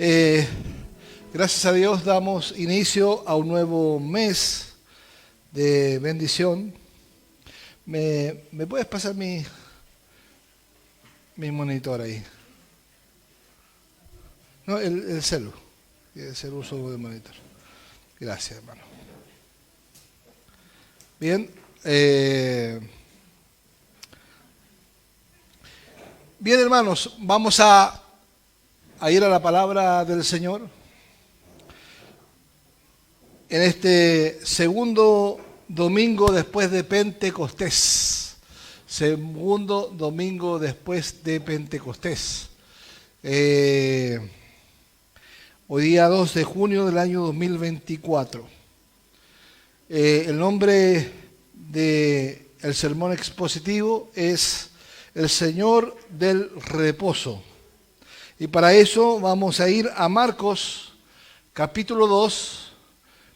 Eh, gracias a Dios damos inicio a un nuevo mes de bendición. ¿Me puedes pasar mi monitor ahí? No, el celu. Es el uso del monitor. Gracias, hermano. Bien. Bien, hermanos, vamos a ir a la palabra del Señor. En este segundo domingo después de Pentecostés. Segundo domingo después de Pentecostés. Hoy día 2 de junio del año 2024. El nombre del sermón expositivo es El Señor del Reposo. Y para eso vamos a ir a Marcos capítulo 2,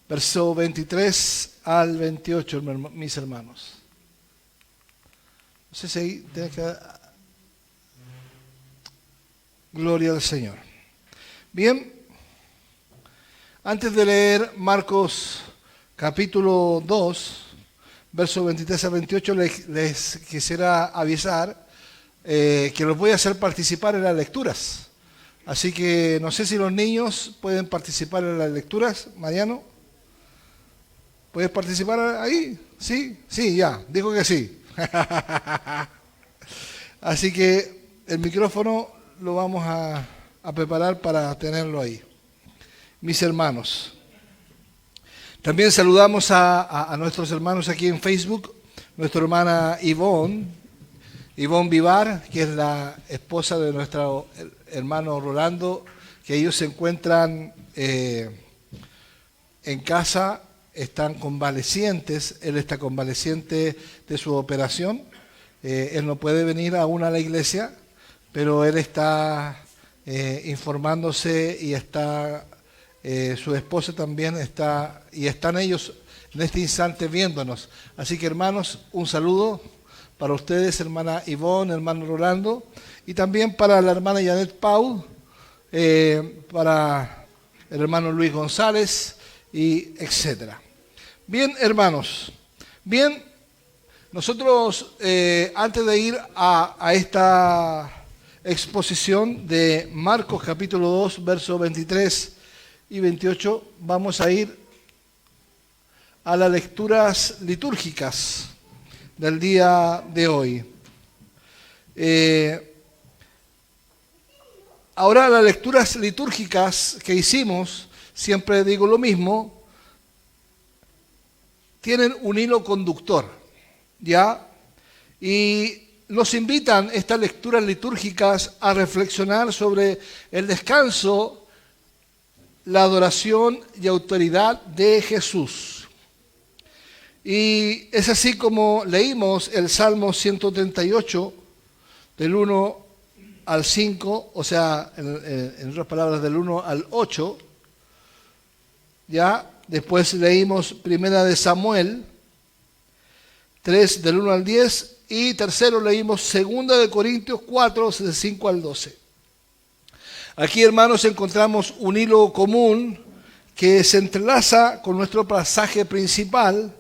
verso 23 al 28, mis hermanos. No sé si ahí tienes que dar gloria al Señor. Bien, antes de leer Marcos capítulo 2, verso 23 al 28, les quisiera avisar que los voy a hacer participar en las lecturas. Así que no sé si los niños pueden participar en las lecturas. Mariano, ¿puedes participar ahí? ¿Sí? Sí, ya, dijo que sí. Así que el micrófono lo vamos a preparar para tenerlo ahí. Mis hermanos. También saludamos a nuestros hermanos aquí en Facebook. Nuestra hermana Ivonne Vivar, que es la esposa de nuestro hermano Rolando, que ellos se encuentran en casa, están convalecientes. Él está convaleciente de su operación. Él no puede venir aún a la iglesia, pero él está informándose y está, su esposa también está, y están ellos en este instante viéndonos. Así que, hermanos, un saludo para ustedes, hermana Ivonne, hermano Rolando, y también para la hermana Janet Paul, para el hermano Luis González, y etcétera. Bien, hermanos, bien, nosotros antes de ir a esta exposición de Marcos capítulo 2, versos 23 y 28, vamos a ir a las lecturas litúrgicas del día de hoy. Ahora, las lecturas litúrgicas que hicimos, siempre digo lo mismo, tienen un hilo conductor, ¿ya? Y nos invitan estas lecturas litúrgicas a reflexionar sobre el descanso, la adoración y autoridad de Jesús. Y es así como leímos el Salmo 138, del 1 al 5, o sea, en otras palabras, del 1 al 8. Ya, después leímos Primera de Samuel 3, del 1 al 10, y tercero leímos Segunda de Corintios 4, del 5 al 12. Aquí, hermanos, encontramos un hilo común que se entrelaza con nuestro pasaje principal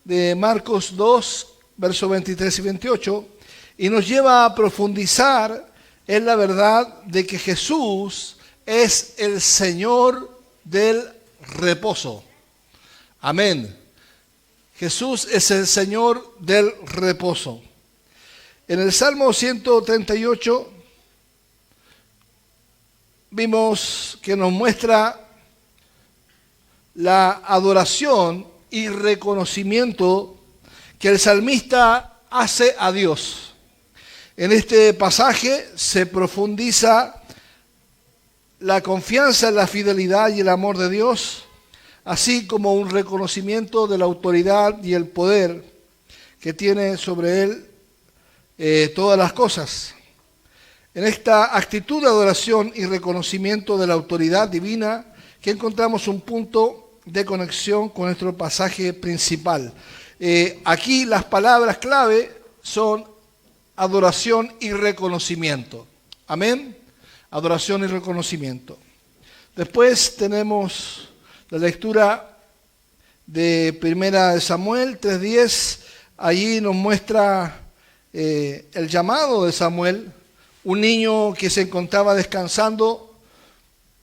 de Marcos 2, versos 23 y 28, y nos lleva a profundizar en la verdad de que Jesús es el Señor del reposo. Amén. Jesús es el Señor del reposo. En el Salmo 138 vimos que nos muestra la adoración y reconocimiento que el salmista hace a Dios. En este pasaje se profundiza la confianza en la fidelidad y el amor de Dios, así como un reconocimiento de la autoridad y el poder que tiene sobre él todas las cosas. En esta actitud de adoración y reconocimiento de la autoridad divina que encontramos un punto de conexión con nuestro pasaje principal. Aquí las palabras clave son adoración y reconocimiento. Amén. Adoración y reconocimiento. Después tenemos la lectura de Primera de Samuel 3:10. Allí nos muestra el llamado de Samuel, un niño que se encontraba descansando,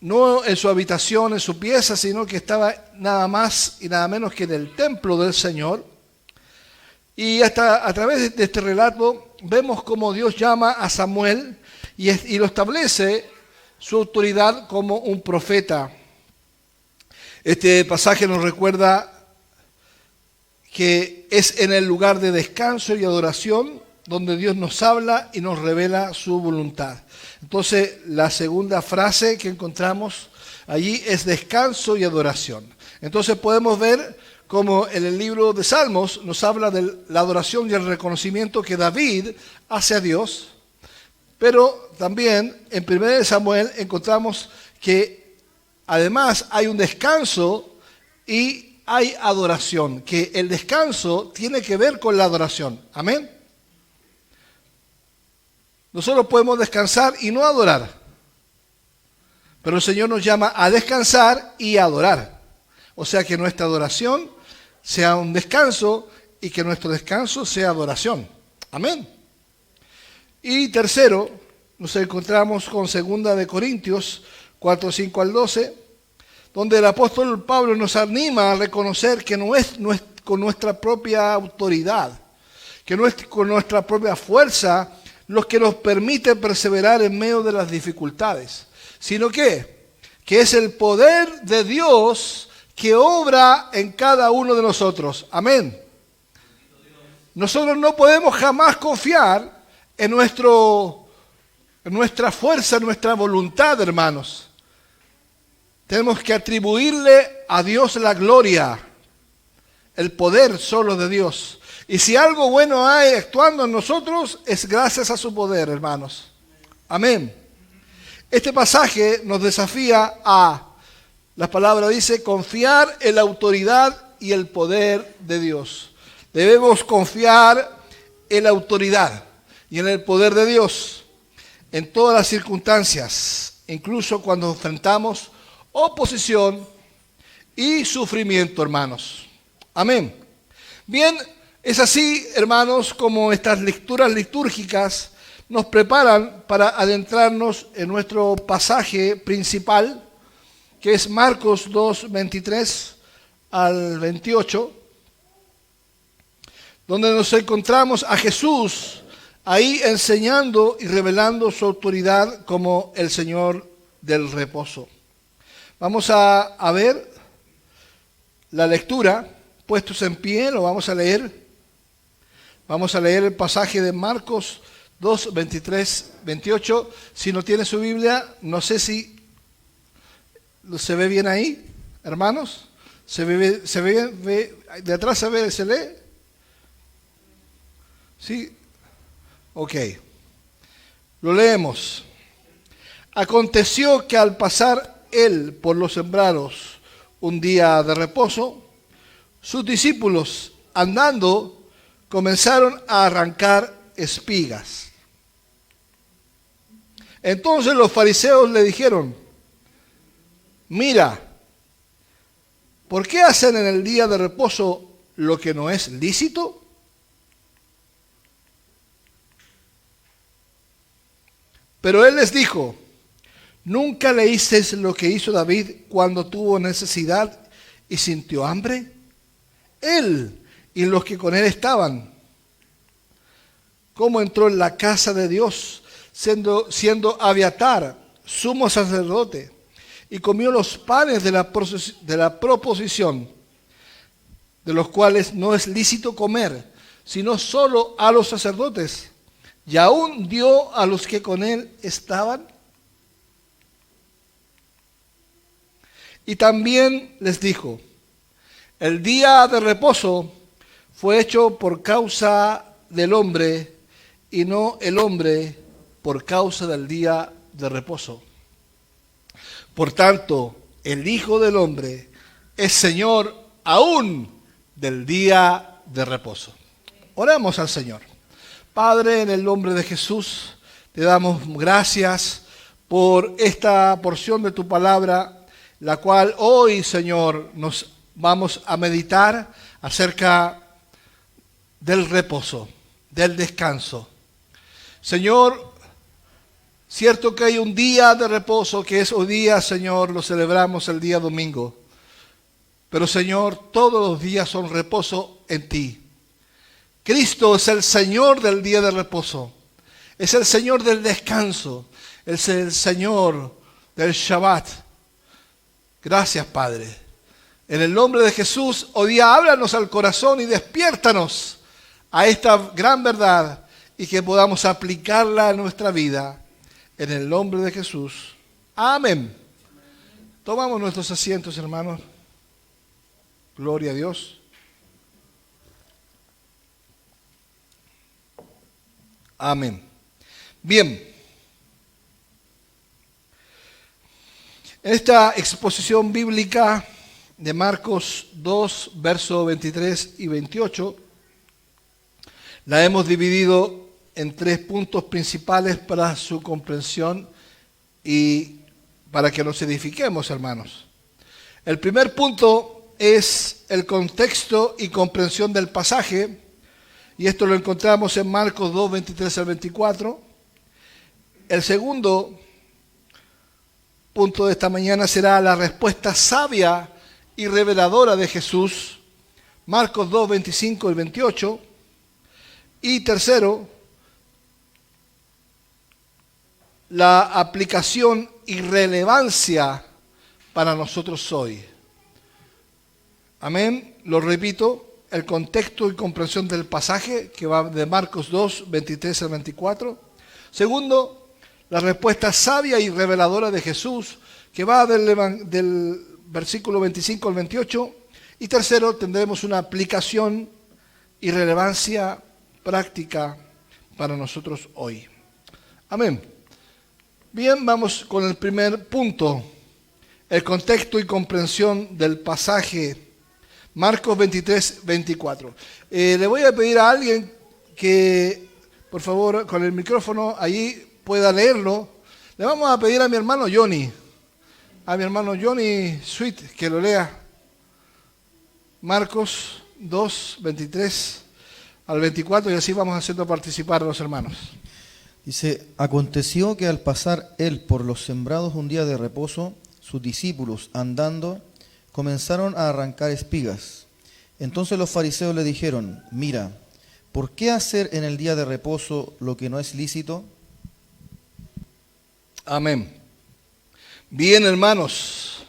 no en su habitación, en su pieza, sino que estaba nada más y nada menos que en el templo del Señor. Y hasta a través de este relato vemos cómo Dios llama a Samuel y lo establece su autoridad como un profeta. Este pasaje nos recuerda que es en el lugar de descanso y adoración donde Dios nos habla y nos revela su voluntad. Entonces, la segunda frase que encontramos allí es descanso y adoración. Entonces podemos ver cómo en el libro de Salmos nos habla de la adoración y el reconocimiento que David hace a Dios, pero también en 1 Samuel encontramos que además hay un descanso y hay adoración, que el descanso tiene que ver con la adoración. Amén. Nosotros podemos descansar y no adorar, pero el Señor nos llama a descansar y a adorar. O sea, que nuestra adoración sea un descanso y que nuestro descanso sea adoración. Amén. Y tercero, nos encontramos con 2 Corintios 4:5 al 12, donde el apóstol Pablo nos anima a reconocer que no es con nuestra propia autoridad, que no es con nuestra propia fuerza lo que nos permite perseverar en medio de las dificultades, sino que es el poder de Dios que obra en cada uno de nosotros. Amén. Nosotros no podemos jamás confiar en nuestra fuerza, en nuestra voluntad, hermanos. Tenemos que atribuirle a Dios la gloria, el poder solo de Dios. Y si algo bueno hay actuando en nosotros, es gracias a su poder, hermanos. Amén. Este pasaje nos desafía la palabra dice, confiar en la autoridad y el poder de Dios. Debemos confiar en la autoridad y en el poder de Dios en todas las circunstancias, incluso cuando enfrentamos oposición y sufrimiento, hermanos. Amén. Bien, es así, hermanos, como estas lecturas litúrgicas nos preparan para adentrarnos en nuestro pasaje principal, que es Marcos 2:23 al 28, donde nos encontramos a Jesús ahí enseñando y revelando su autoridad como el Señor del reposo. Vamos a ver la lectura, puestos en pie, lo vamos a leer. Vamos a leer el pasaje de Marcos 2:23, 28. Si no tiene su Biblia, no sé si se ve bien ahí, hermanos. ¿Se ve bien? ¿De atrás se lee? ¿Sí? Ok. Lo leemos. Aconteció que al pasar él por los sembrados un día de reposo, sus discípulos, andando, comenzaron a arrancar espigas. Entonces los fariseos le dijeron, mira, ¿por qué hacen en el día de reposo lo que no es lícito? Pero él les dijo, ¿nunca leísteis lo que hizo David cuando tuvo necesidad y sintió hambre? Él y los que con él estaban. Cómo entró en la casa de Dios, siendo Abiatar, sumo sacerdote, y comió los panes de la proposición, de los cuales no es lícito comer, sino solo a los sacerdotes, y aún dio a los que con él estaban. Y también les dijo, el día de reposo fue hecho por causa del hombre, y no el hombre por causa del día de reposo. Por tanto, el Hijo del Hombre es Señor aún del día de reposo. Oremos al Señor. Padre, en el nombre de Jesús, te damos gracias por esta porción de tu palabra la cual hoy, Señor, nos vamos a meditar acerca del reposo, del descanso. Señor, cierto que hay un día de reposo, que es hoy día, Señor, lo celebramos el día domingo. Pero, Señor, todos los días son reposo en ti. Cristo es el Señor del día de reposo. Es el Señor del descanso. Es el Señor del Shabbat. Gracias, Padre. En el nombre de Jesús, hoy día háblanos al corazón y despiértanos a esta gran verdad y que podamos aplicarla a nuestra vida. En el nombre de Jesús. Amén. Tomamos nuestros asientos, hermanos. Gloria a Dios. Amén. Bien. En esta exposición bíblica de Marcos 2, versos 23 y 28, la hemos dividido en 3 puntos principales para su comprensión y para que nos edifiquemos, hermanos. El primer punto es el contexto y comprensión del pasaje, y esto lo encontramos en Marcos 2, 23 al 24. El segundo punto de esta mañana será la respuesta sabia y reveladora de Jesús, Marcos 2, 25 y 28. Y tercero, la aplicación y relevancia para nosotros hoy. Amén. Lo repito, el contexto y comprensión del pasaje que va de Marcos 2, 23 al 24. Segundo, la respuesta sabia y reveladora de Jesús que va del versículo 25 al 28. Y tercero, tendremos una aplicación y relevancia práctica para nosotros hoy. Amén. Bien, vamos con el primer punto, el contexto y comprensión del pasaje, Marcos 23, 24. Le voy a pedir a alguien que, por favor, con el micrófono allí pueda leerlo. Le vamos a pedir a mi hermano Johnny Sweet, que lo lea. Marcos 2, 23 al 24, y así vamos haciendo participar a los hermanos. Dice, aconteció que al pasar él por los sembrados un día de reposo, sus discípulos, andando, comenzaron a arrancar espigas. Entonces los fariseos le dijeron, mira, ¿por qué hacer en el día de reposo lo que no es lícito? Amén. Bien, hermanos,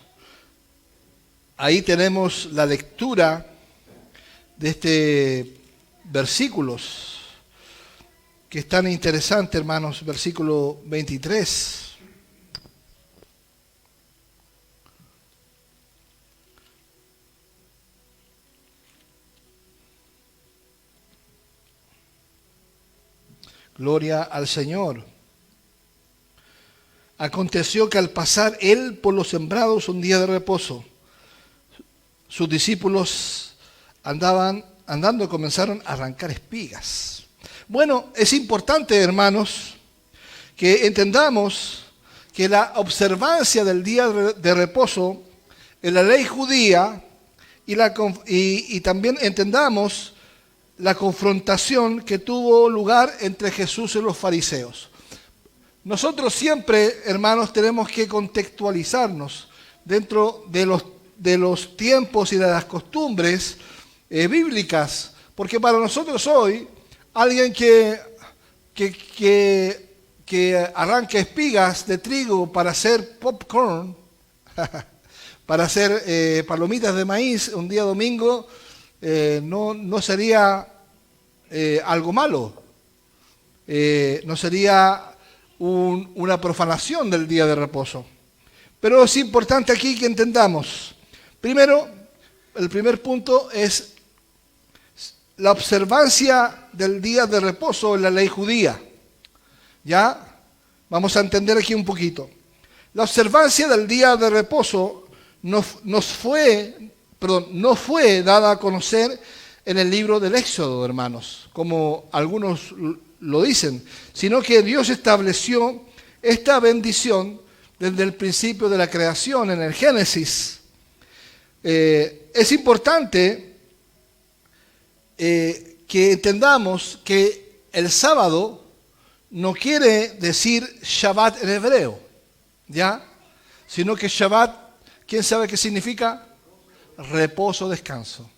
ahí tenemos la lectura de este versículos que es tan interesante, hermanos. Versículo 23. Gloria al Señor. Aconteció que al pasar él por los sembrados un día de reposo, sus discípulos andando comenzaron a arrancar espigas. Bueno, es importante, hermanos, que entendamos que la observancia del día de reposo en la ley judía y también entendamos la confrontación que tuvo lugar entre Jesús y los fariseos. Nosotros siempre, hermanos, tenemos que contextualizarnos dentro de los tiempos y de las costumbres bíblicas, porque para nosotros hoy, alguien que arranca espigas de trigo para hacer popcorn, para hacer palomitas de maíz un día domingo, no sería algo malo, no sería una profanación del día de reposo. Pero es importante aquí que entendamos, primero, el primer punto es la observancia del día de reposo en la ley judía. ¿Ya? Vamos a entender aquí un poquito. La observancia del día de reposo no fue dada a conocer en el libro del Éxodo, hermanos, como algunos lo dicen, sino que Dios estableció esta bendición desde el principio de la creación, en el Génesis. Es importante que entendamos que el sábado no quiere decir Shabbat en hebreo, ¿ya? Sino que Shabbat, ¿quién sabe qué significa? Reposo, descanso,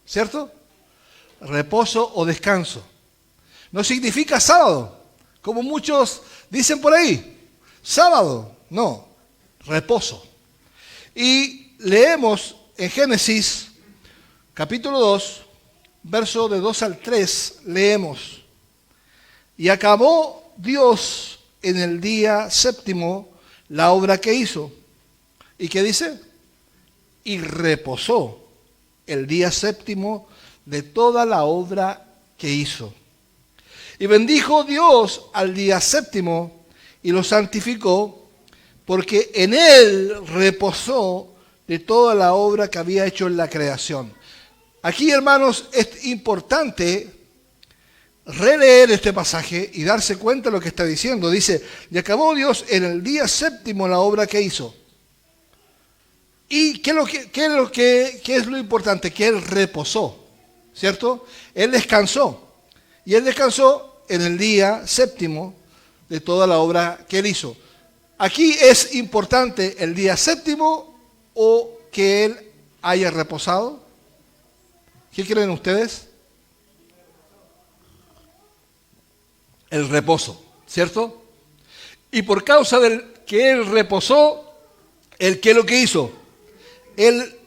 ¿cierto? Reposo o descanso. No significa sábado, como muchos dicen por ahí. Sábado, no, reposo. Y leemos en Génesis, capítulo 2, verso de 2 al 3, leemos: y acabó Dios en el día séptimo la obra que hizo. ¿Y qué dice? Y reposó el día séptimo de toda la obra que hizo. Y bendijo Dios al día séptimo y lo santificó, porque en él reposó de toda la obra que había hecho en la creación. Aquí, hermanos, es importante releer este pasaje y darse cuenta de lo que está diciendo. Dice, y acabó Dios en el día séptimo la obra que hizo. ¿Y qué es lo importante? Que él reposó, ¿cierto? Él descansó. Y él descansó en el día séptimo de toda la obra que él hizo. Aquí es importante el día séptimo o que él haya reposado. ¿Qué creen ustedes? El reposo, ¿cierto? Y por causa del que él reposó, ¿el qué es lo que hizo? Él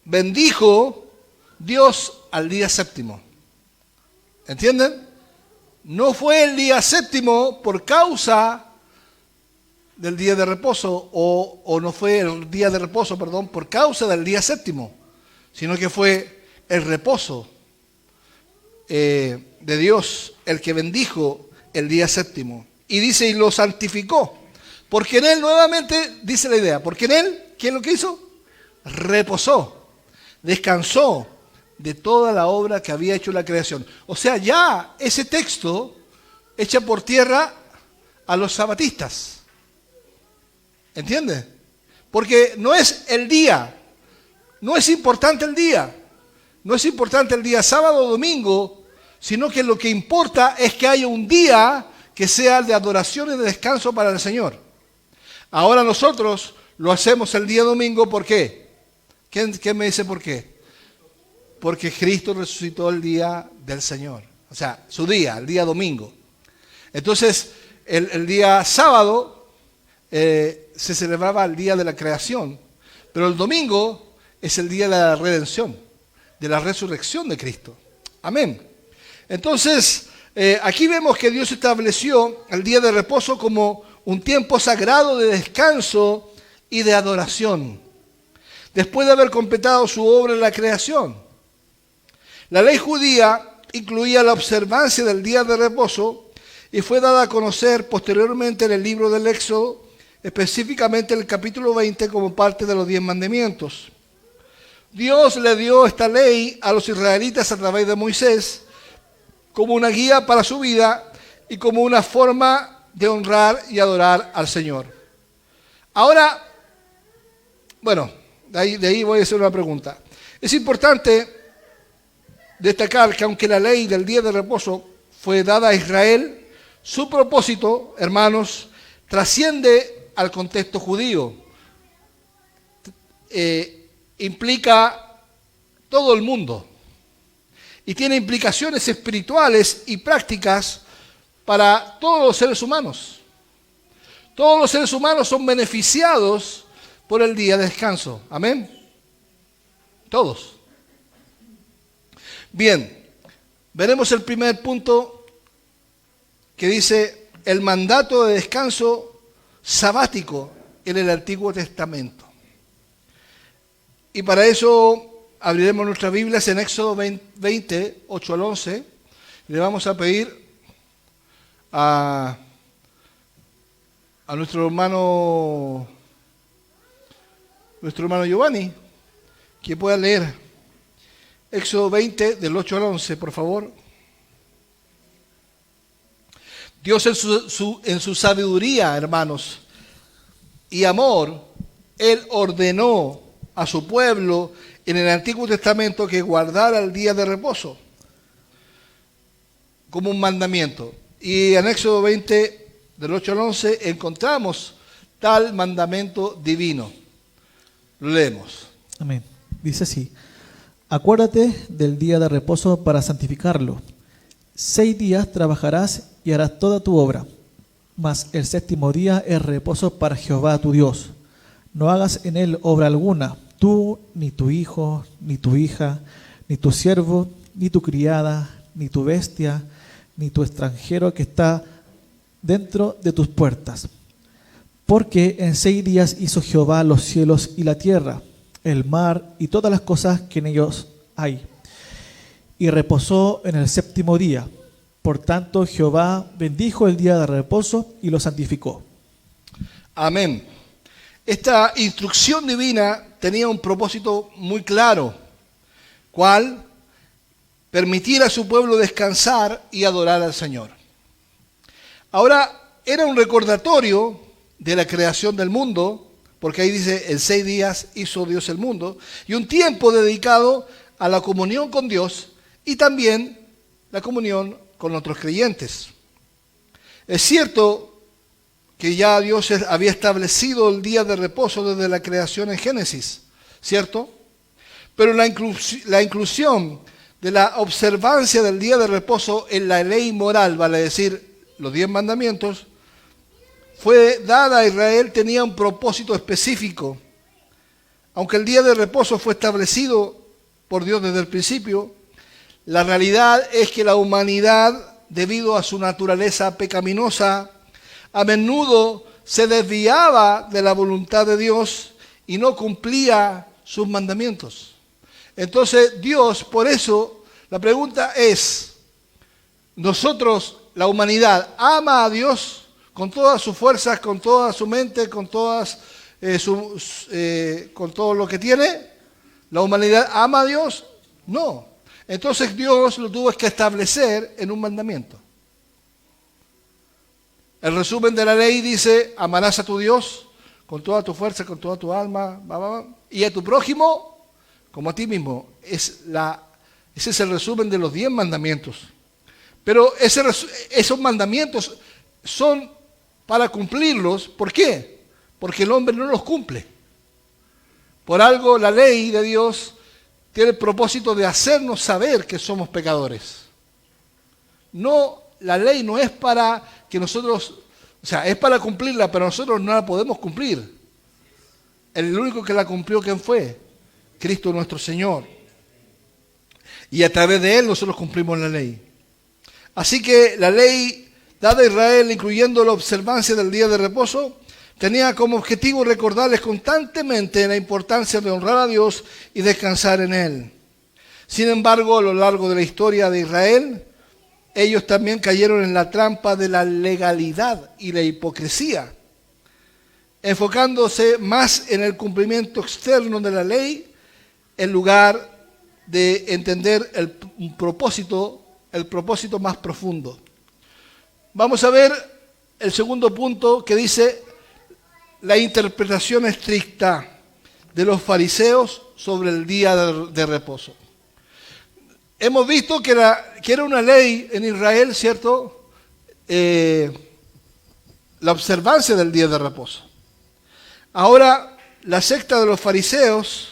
bendijo Dios al día séptimo. ¿Entienden? No fue el día séptimo por causa del día de reposo, o no fue el día de reposo, perdón, por causa del día séptimo, sino que fue el reposo de Dios el que bendijo el día séptimo. Y dice, y lo santificó, porque en él, nuevamente dice la idea, porque en él, ¿qué es lo que hizo? Reposó, descansó de toda la obra que había hecho la creación. O sea, ya ese texto echa por tierra a los sabatistas. ¿Entiende? Porque no es el día, no es importante el día, no es importante el día sábado o domingo, sino que lo que importa es que haya un día que sea de adoración y de descanso para el Señor. Ahora nosotros lo hacemos el día domingo, ¿por qué? ¿Quién me dice por qué? Porque Cristo resucitó el día del Señor, o sea, su día, el día domingo. Entonces, el día sábado se celebraba el día de la creación, pero el domingo es el día de la redención, de la resurrección de Cristo. Amén. Entonces, aquí vemos que Dios estableció el día de reposo como un tiempo sagrado de descanso y de adoración, después de haber completado su obra en la creación. La ley judía incluía la observancia del día de reposo y fue dada a conocer posteriormente en el libro del Éxodo, específicamente en el capítulo 20, como parte de los 10 mandamientos. Dios le dio esta ley a los israelitas a través de Moisés como una guía para su vida y como una forma de honrar y adorar al Señor. Ahora, bueno, de ahí voy a hacer una pregunta. Es importante destacar que aunque la ley del día de reposo fue dada a Israel, su propósito, hermanos, trasciende al contexto judío. Implica todo el mundo y tiene implicaciones espirituales y prácticas para todos los seres humanos. Todos los seres humanos son beneficiados por el día de descanso. Amén. Todos. Bien, veremos el primer punto que dice el mandato de descanso sabático en el Antiguo Testamento. Y para eso abriremos nuestras Biblias en Éxodo 20, 8 al 11. Le vamos a pedir a nuestro hermano Giovanni que pueda leer Éxodo 20 del 8 al 11, por favor. Dios en su sabiduría, hermanos, y amor, Él ordenó a su pueblo en el Antiguo Testamento que guardara el día de reposo como un mandamiento. Y en Éxodo 20, del 8 al 11, encontramos tal mandamiento divino. Lo leemos. Amén. Dice así: acuérdate del día de reposo para santificarlo. 6 días trabajarás y harás toda tu obra, mas el séptimo día es reposo para Jehová tu Dios. No hagas en él obra alguna, tú, ni tu hijo, ni tu hija, ni tu siervo, ni tu criada, ni tu bestia, ni tu extranjero que está dentro de tus puertas. Porque en 6 días hizo Jehová los cielos y la tierra, el mar y todas las cosas que en ellos hay, y reposó en el séptimo día. Por tanto, Jehová bendijo el día de reposo y lo santificó. Amén. Esta instrucción divina tenía un propósito muy claro. ¿Cuál? Permitir a su pueblo descansar y adorar al Señor. Ahora, era un recordatorio de la creación del mundo, porque ahí dice, en 6 días hizo Dios el mundo, y un tiempo dedicado a la comunión con Dios y también la comunión con otros creyentes. Es cierto que ya Dios había establecido el día de reposo desde la creación en Génesis, ¿cierto? Pero la inclusión de la observancia del día de reposo en la ley moral, vale decir, los 10 mandamientos, fue dada a Israel, tenía un propósito específico. Aunque el día de reposo fue establecido por Dios desde el principio, la realidad es que la humanidad, debido a su naturaleza pecaminosa, a menudo se desviaba de la voluntad de Dios y no cumplía sus mandamientos. Entonces Dios, por eso, la pregunta es, nosotros, la humanidad, ¿ama a Dios con todas sus fuerzas, con toda su mente, con todo lo que tiene? ¿La humanidad ama a Dios? No. Entonces Dios lo tuvo que establecer en un mandamiento. El resumen de la ley dice, amarás a tu Dios con toda tu fuerza, con toda tu alma, y a tu prójimo como a ti mismo. Ese es el resumen de los 10 mandamientos. Pero esos mandamientos son para cumplirlos. ¿Por qué? Porque el hombre no los cumple. Por algo la ley de Dios tiene el propósito de hacernos saber que somos pecadores. No, la ley no es para que nosotros, o sea, es para cumplirla, pero nosotros no la podemos cumplir. El único que la cumplió, ¿quién fue? Cristo nuestro Señor. Y a través de Él nosotros cumplimos la ley. Así que la ley dada a Israel, incluyendo la observancia del día de reposo, tenía como objetivo recordarles constantemente la importancia de honrar a Dios y descansar en Él. Sin embargo, a lo largo de la historia de Israel, ellos también cayeron en la trampa de la legalidad y la hipocresía, enfocándose más en el cumplimiento externo de la ley en lugar de entender el propósito más profundo. Vamos a ver el segundo punto que dice la interpretación estricta de los fariseos sobre el día de reposo. Hemos visto que era una ley en Israel, ¿cierto? La observancia del día de reposo. Ahora, la secta de los fariseos,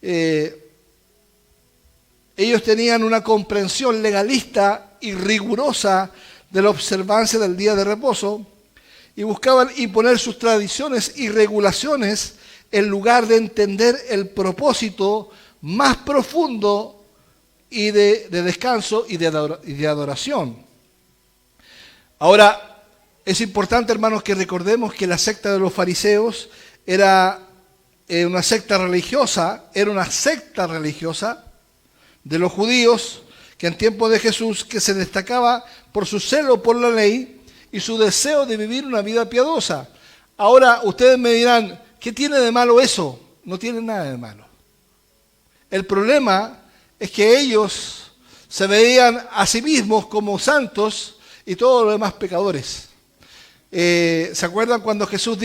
ellos tenían una comprensión legalista y rigurosa de la observancia del día de reposo y buscaban imponer sus tradiciones y regulaciones en lugar de entender el propósito más profundo y de descanso y de adoración. Ahora, es importante, hermanos, que recordemos que la secta de los fariseos era una secta religiosa de los judíos que en tiempos de Jesús que se destacaba por su celo por la ley y su deseo de vivir una vida piadosa. Ahora ustedes me dirán, ¿qué tiene de malo eso? No tiene nada de malo. El problema es que ellos se veían a sí mismos como santos y todos los demás pecadores. ¿Se acuerdan cuando Jesús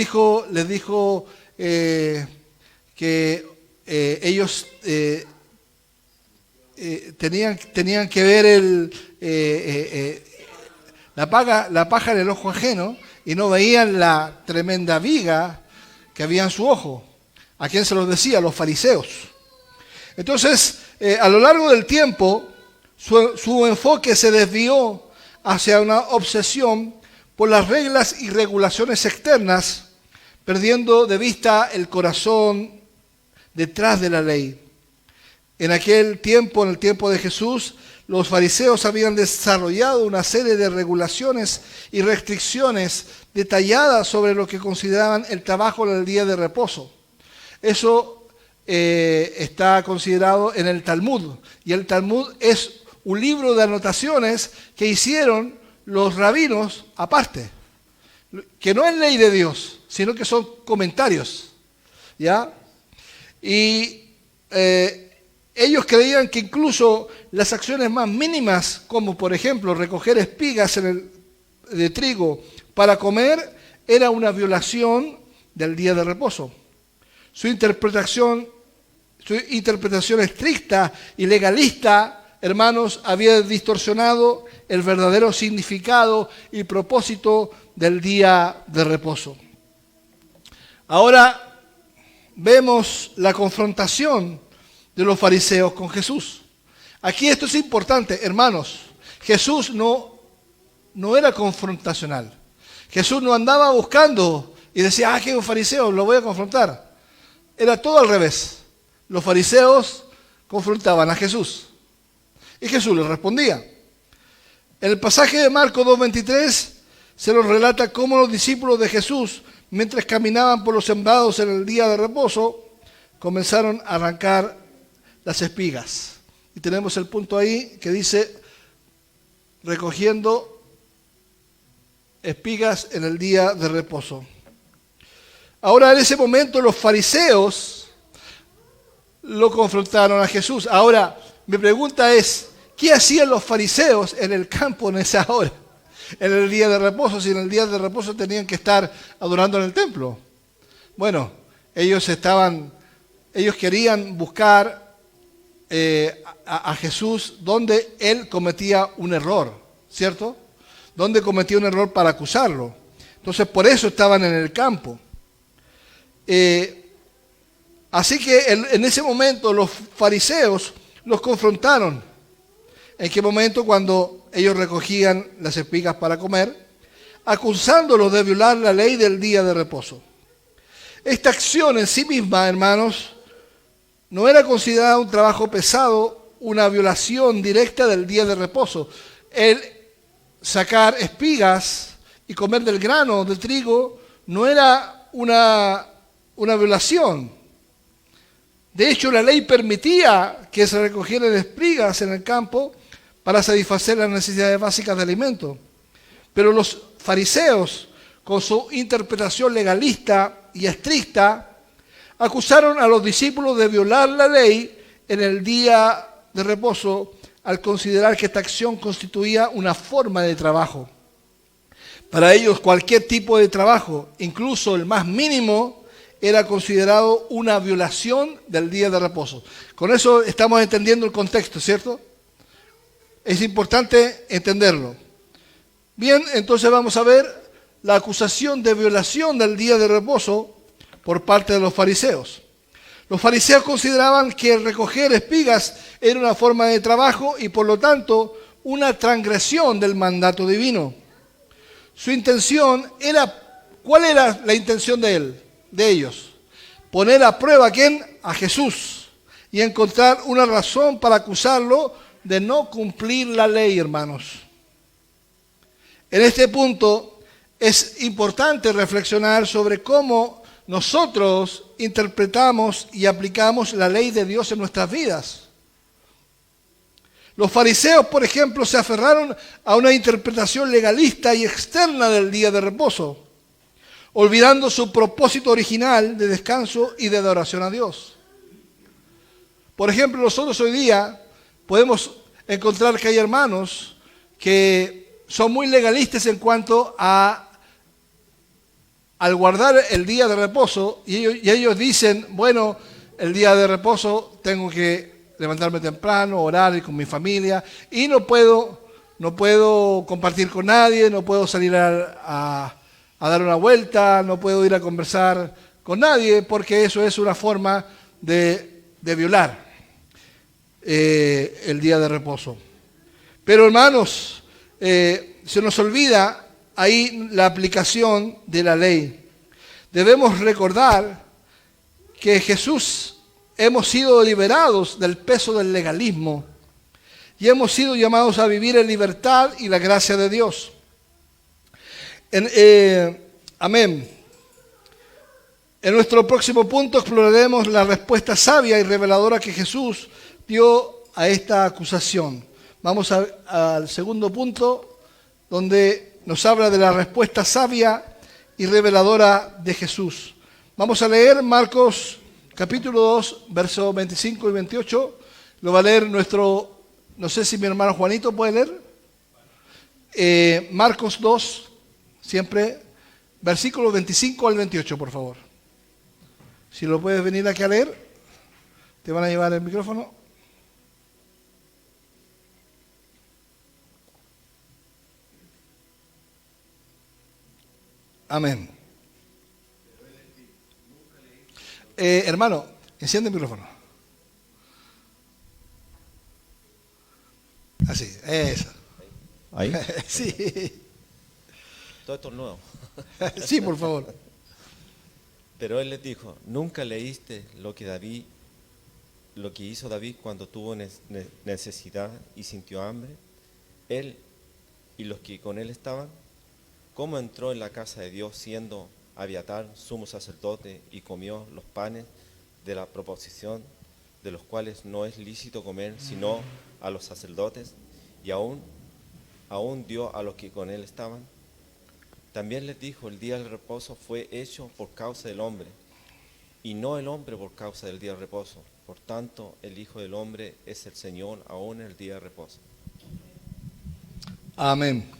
les dijo que ellos tenían que ver la paja en el ojo ajeno y no veían la tremenda viga que había en su ojo? ¿A quién se los decía? A los fariseos. Entonces, a lo largo del tiempo, su enfoque se desvió hacia una obsesión por las reglas y regulaciones externas, perdiendo de vista el corazón detrás de la ley. En aquel tiempo, en el tiempo de Jesús, los fariseos habían desarrollado una serie de regulaciones y restricciones detalladas sobre lo que consideraban el trabajo en el día de reposo. Eso está considerado en el Talmud, y el Talmud es un libro de anotaciones que hicieron los rabinos aparte, que no es ley de Dios, sino que son comentarios, ¿ya? Y ellos creían que incluso las acciones más mínimas, como por ejemplo recoger espigas de trigo para comer, era una violación del día de reposo. Su interpretación estricta y legalista, hermanos, había distorsionado el verdadero significado y propósito del día de reposo. Ahora vemos la confrontación de los fariseos con Jesús. Aquí esto es importante, hermanos. Jesús no era confrontacional. Jesús no andaba buscando y decía, que es un fariseo, lo voy a confrontar. Era todo al revés. Los fariseos confrontaban a Jesús y Jesús les respondía. En el pasaje de Marcos 2:23 se nos relata cómo los discípulos de Jesús, mientras caminaban por los sembrados en el día de reposo, comenzaron a arrancar las espigas. Y tenemos el punto ahí que dice, recogiendo espigas en el día de reposo. Ahora, en ese momento, los fariseos lo confrontaron a Jesús. Ahora, mi pregunta es, ¿qué hacían los fariseos en el campo en esa hora? En el día de reposo, si en el día de reposo tenían que estar adorando en el templo. Bueno, ellos querían buscar a Jesús donde él cometía un error, ¿cierto? Donde cometía un error para acusarlo. Entonces, por eso estaban en el campo. Así que en ese momento los fariseos los confrontaron. ¿En qué momento? Cuando ellos recogían las espigas para comer, acusándolos de violar la ley del día de reposo. Esta acción en sí misma, hermanos, no era considerada un trabajo pesado, una violación directa del día de reposo. El sacar espigas y comer del grano, del trigo, no era una violación. De hecho, la ley permitía que se recogieran espigas en el campo para satisfacer las necesidades básicas de alimento. Pero los fariseos, con su interpretación legalista y estricta, acusaron a los discípulos de violar la ley en el día de reposo al considerar que esta acción constituía una forma de trabajo. Para ellos, cualquier tipo de trabajo, incluso el más mínimo, era considerado una violación del día de reposo. Con eso estamos entendiendo el contexto, ¿cierto? Es importante entenderlo. Bien, entonces vamos a ver la acusación de violación del día de reposo por parte de los fariseos. Los fariseos consideraban que el recoger espigas era una forma de trabajo y por lo tanto una transgresión del mandato divino. Su intención era, ¿cuál era la intención de ellos? Poner a prueba ¿a quién? A Jesús, y encontrar una razón para acusarlo de no cumplir la ley, hermanos. En este punto es importante reflexionar sobre cómo nosotros interpretamos y aplicamos la ley de Dios en nuestras vidas. Los fariseos, por ejemplo, se aferraron a una interpretación legalista y externa del día de reposo, olvidando su propósito original de descanso y de adoración a Dios. Por ejemplo, nosotros hoy día podemos encontrar que hay hermanos que son muy legalistas en cuanto a al guardar el día de reposo, y ellos dicen, bueno, el día de reposo tengo que levantarme temprano, orar con mi familia, y no puedo compartir con nadie, no puedo salir a dar una vuelta, no puedo ir a conversar con nadie, porque eso es una forma de violar el día de reposo. Pero hermanos, se nos olvida ahí la aplicación de la ley. Debemos recordar que Jesús hemos sido liberados del peso del legalismo y hemos sido llamados a vivir en libertad y la gracia de Dios. Amén. En nuestro próximo punto exploraremos la respuesta sabia y reveladora que Jesús dio a esta acusación. Vamos al segundo punto, donde nos habla de la respuesta sabia y reveladora de Jesús. Vamos a leer Marcos capítulo 2, versos 25 y 28. Lo va a leer no sé si mi hermano Juanito puede leer. Marcos 2, siempre, versículos 25 al 28, por favor. Si lo puedes venir aquí a leer, te van a llevar el micrófono. Amén. Hermano, enciende el micrófono. Así, eso. ¿Ahí? Sí. Todo esto es nuevo. Sí, por favor. Pero él les dijo, ¿nunca leíste lo que hizo David cuando tuvo necesidad y sintió hambre? Él y los que con él estaban. ¿Cómo entró en la casa de Dios siendo Abiatar sumo sacerdote y comió los panes de la proposición, de los cuales no es lícito comer sino a los sacerdotes, y aún dio a los que con él estaban? También les dijo, el día del reposo fue hecho por causa del hombre, y no el hombre por causa del día del reposo. Por tanto, el Hijo del Hombre es el Señor aún en el día de reposo. Amén.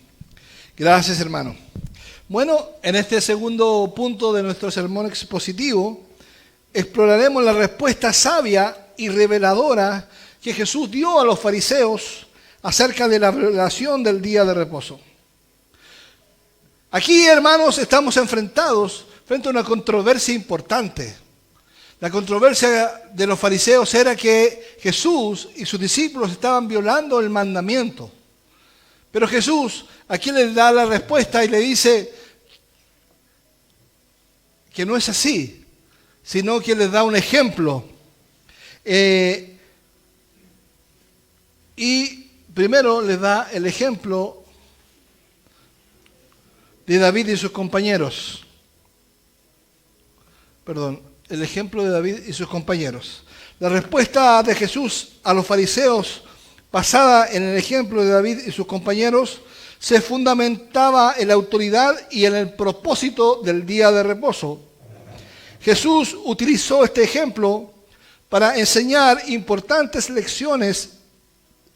Gracias, hermano. Bueno, en este segundo punto de nuestro sermón expositivo, exploraremos la respuesta sabia y reveladora que Jesús dio a los fariseos acerca de la violación del día de reposo. Aquí, hermanos, estamos enfrentados frente a una controversia importante. La controversia de los fariseos era que Jesús y sus discípulos estaban violando el mandamiento. Pero Jesús aquí les da la respuesta y le dice que no es así, sino que les da un ejemplo. Y primero les da el ejemplo de David y sus compañeros. El ejemplo de David y sus compañeros. La respuesta de Jesús a los fariseos, basada en el ejemplo de David y sus compañeros, se fundamentaba en la autoridad y en el propósito del día de reposo. Jesús utilizó este ejemplo para enseñar importantes lecciones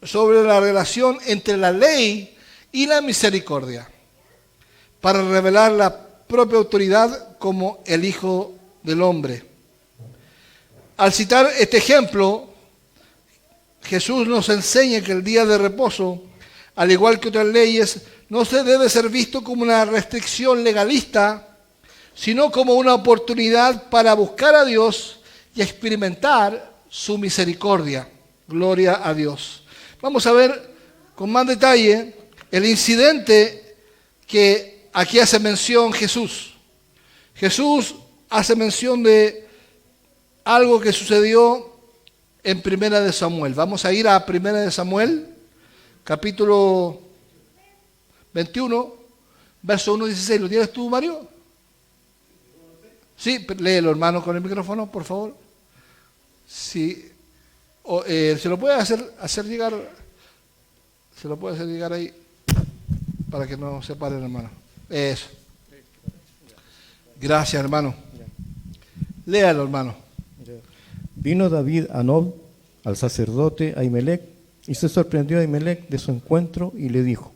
sobre la relación entre la ley y la misericordia, para revelar la propia autoridad como el Hijo del Hombre. Al citar este ejemplo, Jesús nos enseña que el día de reposo, al igual que otras leyes, no se debe ser visto como una restricción legalista, sino como una oportunidad para buscar a Dios y experimentar su misericordia. Gloria a Dios. Vamos a ver con más detalle el incidente que aquí hace mención Jesús. Jesús hace mención de algo que sucedió en Primera de Samuel. Vamos a ir a Primera de Samuel, capítulo 21, verso 1-16. ¿Lo tienes tú, Mario? Sí, léelo, hermano, con el micrófono, por favor. Sí. Se lo puede hacer llegar ahí para que no se pare, hermano. Eso. Gracias, hermano. Léalo, hermano. Vino David a Nob, al sacerdote Ahimelech, y se sorprendió a Ahimelech de su encuentro y le dijo: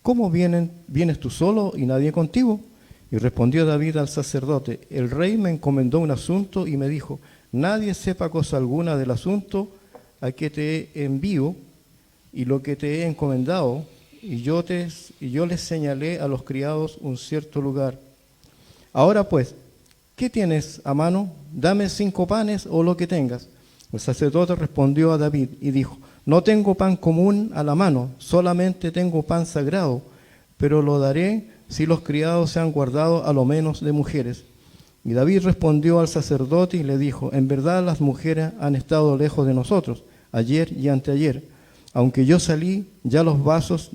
¿Cómo vienes tú solo y nadie contigo? Y respondió David al sacerdote: el rey me encomendó un asunto y me dijo: nadie sepa cosa alguna del asunto a que te envío y lo que te he encomendado. Y yo les señalé a los criados un cierto lugar. Ahora pues, ¿qué tienes a mano? Dame 5 panes o lo que tengas. El sacerdote respondió a David y dijo: no tengo pan común a la mano, solamente tengo pan sagrado, pero lo daré si los criados se han guardado a lo menos de mujeres. Y David respondió al sacerdote y le dijo: en verdad las mujeres han estado lejos de nosotros, ayer y anteayer. Aunque yo salí, ya los vasos,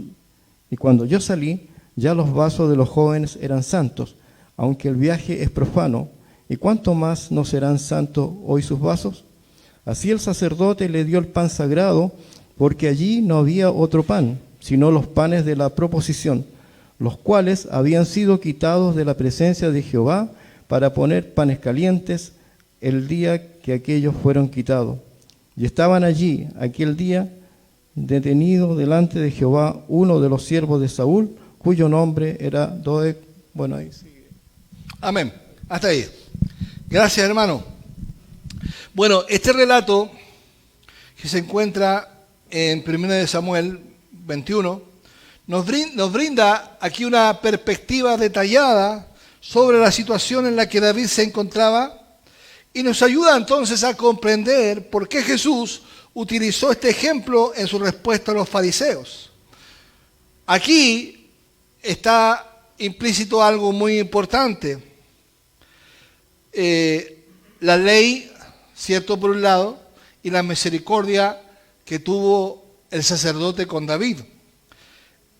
y cuando yo salí, ya los vasos de los jóvenes eran santos, aunque el viaje es profano. ¿Y cuánto más no serán santos hoy sus vasos? Así el sacerdote le dio el pan sagrado, porque allí no había otro pan, sino los panes de la proposición, los cuales habían sido quitados de la presencia de Jehová para poner panes calientes el día que aquellos fueron quitados. Y estaban allí aquel día detenido delante de Jehová uno de los siervos de Saúl, cuyo nombre era Doeg. Bueno, ahí sigue. Amén. Hasta ahí. Gracias, hermano. Bueno, este relato que se encuentra en 1 Samuel 21 nos brinda aquí una perspectiva detallada sobre la situación en la que David se encontraba y nos ayuda entonces a comprender por qué Jesús utilizó este ejemplo en su respuesta a los fariseos. Aquí está implícito algo muy importante. La ley, cierto, por un lado, y la misericordia que tuvo el sacerdote con David.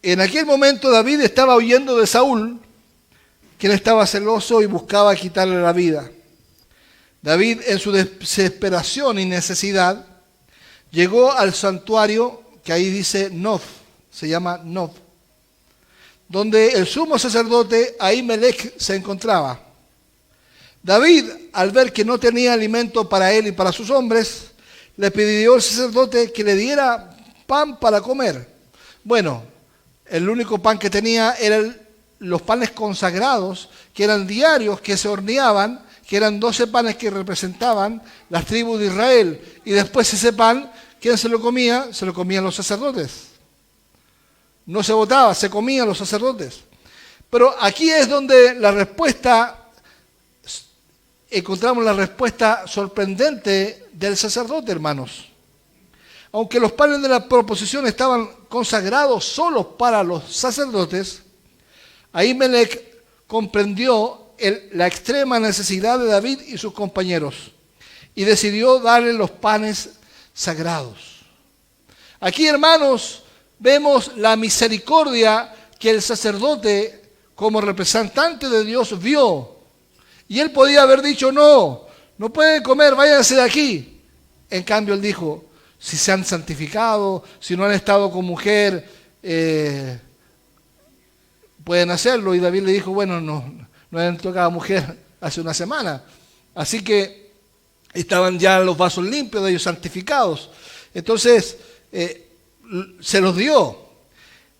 En aquel momento David estaba huyendo de Saúl, quien estaba celoso y buscaba quitarle la vida. David, en su desesperación y necesidad, llegó al santuario que ahí dice Nob, se llama Nob, donde el sumo sacerdote Ahimelech se encontraba. David, al ver que no tenía alimento para él y para sus hombres, le pidió al sacerdote que le diera pan para comer. Bueno, el único pan que tenía eran los panes consagrados, que eran diarios, que se horneaban, que eran 12 panes que representaban las tribus de Israel. Y después ese pan, ¿quién se lo comía? Se lo comían los sacerdotes. No se botaba, se comían los sacerdotes. Pero aquí es donde encontramos la respuesta sorprendente del sacerdote, hermanos. Aunque los panes de la proposición estaban consagrados solo para los sacerdotes, Ahimelech comprendió la extrema necesidad de David y sus compañeros y decidió darle los panes sagrados. Aquí, hermanos, vemos la misericordia que el sacerdote, como representante de Dios, vio. Y él podía haber dicho: no pueden comer, váyanse de aquí. En cambio, él dijo: si se han santificado, si no han estado con mujer, pueden hacerlo. Y David le dijo: bueno, no han tocado mujer hace una semana. Así que estaban ya los vasos limpios, de ellos santificados. Entonces, se los dio.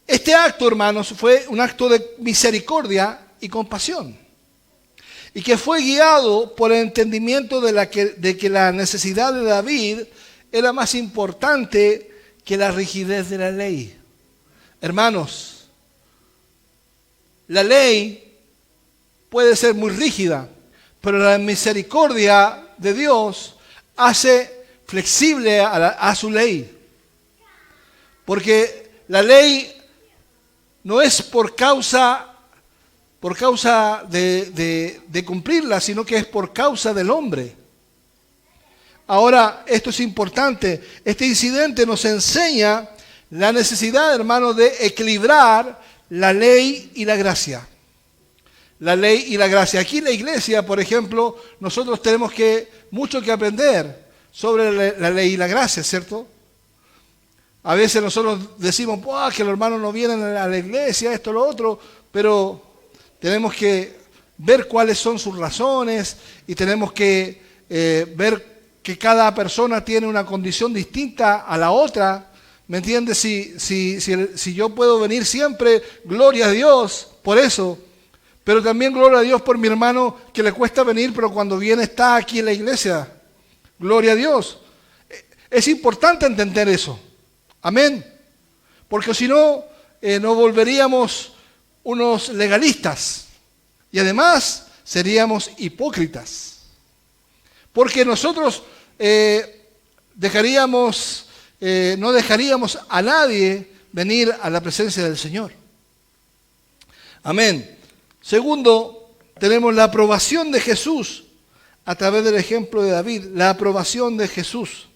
Este acto, hermanos, fue un acto de misericordia y compasión, y que fue guiado por el entendimiento de que la necesidad de David era más importante que la rigidez de la ley. Hermanos, la ley puede ser muy rígida, pero la misericordia de Dios hace flexible a su ley. Porque la ley no es por causa de cumplirla, sino que es por causa del hombre. Ahora, esto es importante. Este incidente nos enseña la necesidad, hermanos, de equilibrar la ley y la gracia. La ley y la gracia. Aquí en la iglesia, por ejemplo, nosotros tenemos mucho que aprender sobre la ley y la gracia, ¿cierto? A veces nosotros decimos que los hermanos no vienen a la iglesia, esto, lo otro, pero tenemos que ver cuáles son sus razones y tenemos que ver que cada persona tiene una condición distinta a la otra. ¿Me entiendes? Si yo puedo venir siempre, gloria a Dios por eso. Pero también gloria a Dios por mi hermano que le cuesta venir, pero cuando viene está aquí en la iglesia. Gloria a Dios. Es importante entender eso. Amén. Porque si no, nos volveríamos unos legalistas. Y además seríamos hipócritas. Porque nosotros no dejaríamos a nadie venir a la presencia del Señor. Amén. Segundo, tenemos la aprobación de Jesús a través del ejemplo de David, la aprobación de Jesús.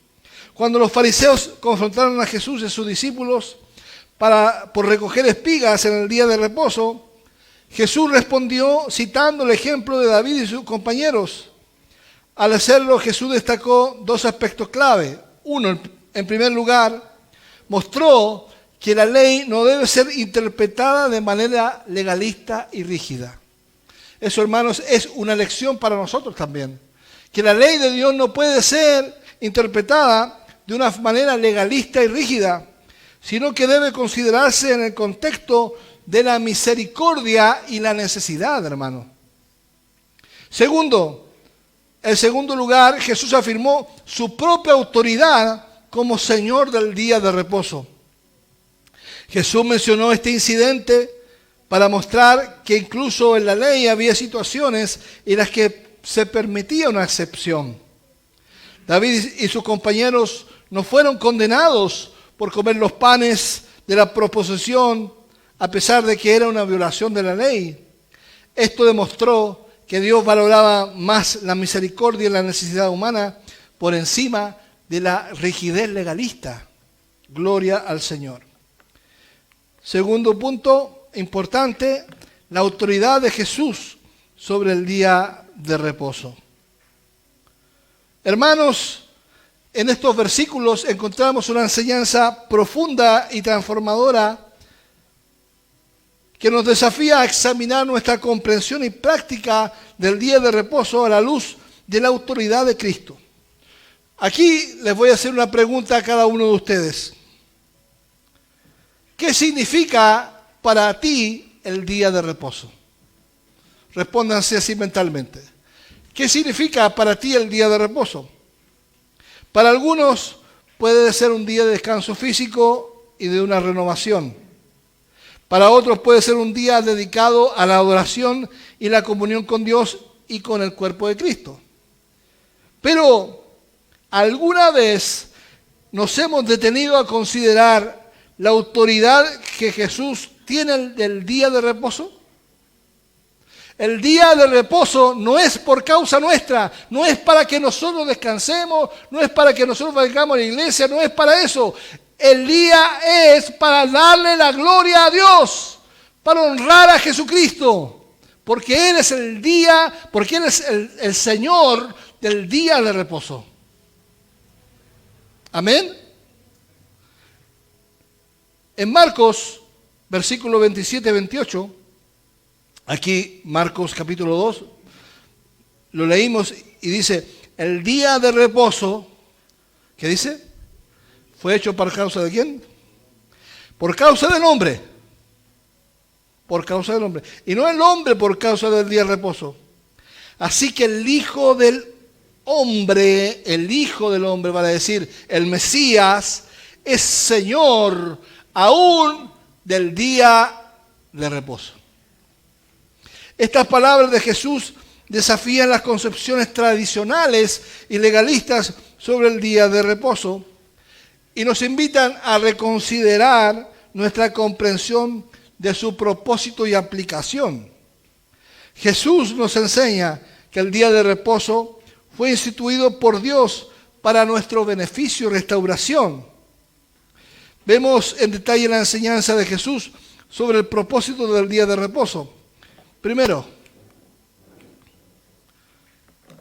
Cuando los fariseos confrontaron a Jesús y a sus discípulos por recoger espigas en el día de reposo, Jesús respondió citando el ejemplo de David y sus compañeros. Al hacerlo, Jesús destacó dos aspectos clave. Uno, en primer lugar, mostró que la ley no debe ser interpretada de manera legalista y rígida. Eso, hermanos, es una lección para nosotros también. Que la ley de Dios no puede ser interpretada de una manera legalista y rígida, sino que debe considerarse en el contexto de la misericordia y la necesidad, hermano. Segundo, en segundo lugar, Jesús afirmó su propia autoridad como Señor del día de reposo. Jesús mencionó este incidente para mostrar que incluso en la ley había situaciones en las que se permitía una excepción. David y sus compañeros no fueron condenados por comer los panes de la proposición, a pesar de que era una violación de la ley. Esto demostró que Dios valoraba más la misericordia y la necesidad humana por encima de la rigidez legalista. Gloria al Señor. Segundo punto importante, la autoridad de Jesús sobre el día de reposo. Hermanos, en estos versículos encontramos una enseñanza profunda y transformadora que nos desafía a examinar nuestra comprensión y práctica del día de reposo a la luz de la autoridad de Cristo. Aquí les voy a hacer una pregunta a cada uno de ustedes. ¿Qué significa para ti el día de reposo? Respóndanse así mentalmente. ¿Qué significa para ti el día de reposo? Para algunos puede ser un día de descanso físico y de una renovación. Para otros puede ser un día dedicado a la adoración y la comunión con Dios y con el cuerpo de Cristo. Pero, ¿alguna vez nos hemos detenido a considerar la autoridad que Jesús tiene del día de reposo? El día de reposo no es por causa nuestra, no es para que nosotros descansemos, no es para que nosotros vengamos a la iglesia, no es para eso. El día es para darle la gloria a Dios, para honrar a Jesucristo, porque Él es el día, porque Él es el Señor del día de reposo. Amén. En Marcos, versículo 27-28, aquí Marcos capítulo 2, lo leímos y dice, el día de reposo, ¿qué dice? ¿Fue hecho por causa de quién? Por causa del hombre. Por causa del hombre. Y no el hombre por causa del día de reposo. Así que el Hijo del Hombre, vale decir, el Mesías, es Señor aún del día de reposo. Estas palabras de Jesús desafían las concepciones tradicionales y legalistas sobre el día de reposo y nos invitan a reconsiderar nuestra comprensión de su propósito y aplicación. Jesús nos enseña que el día de reposo fue instituido por Dios para nuestro beneficio y restauración. Vemos en detalle la enseñanza de Jesús sobre el propósito del día de reposo. Primero,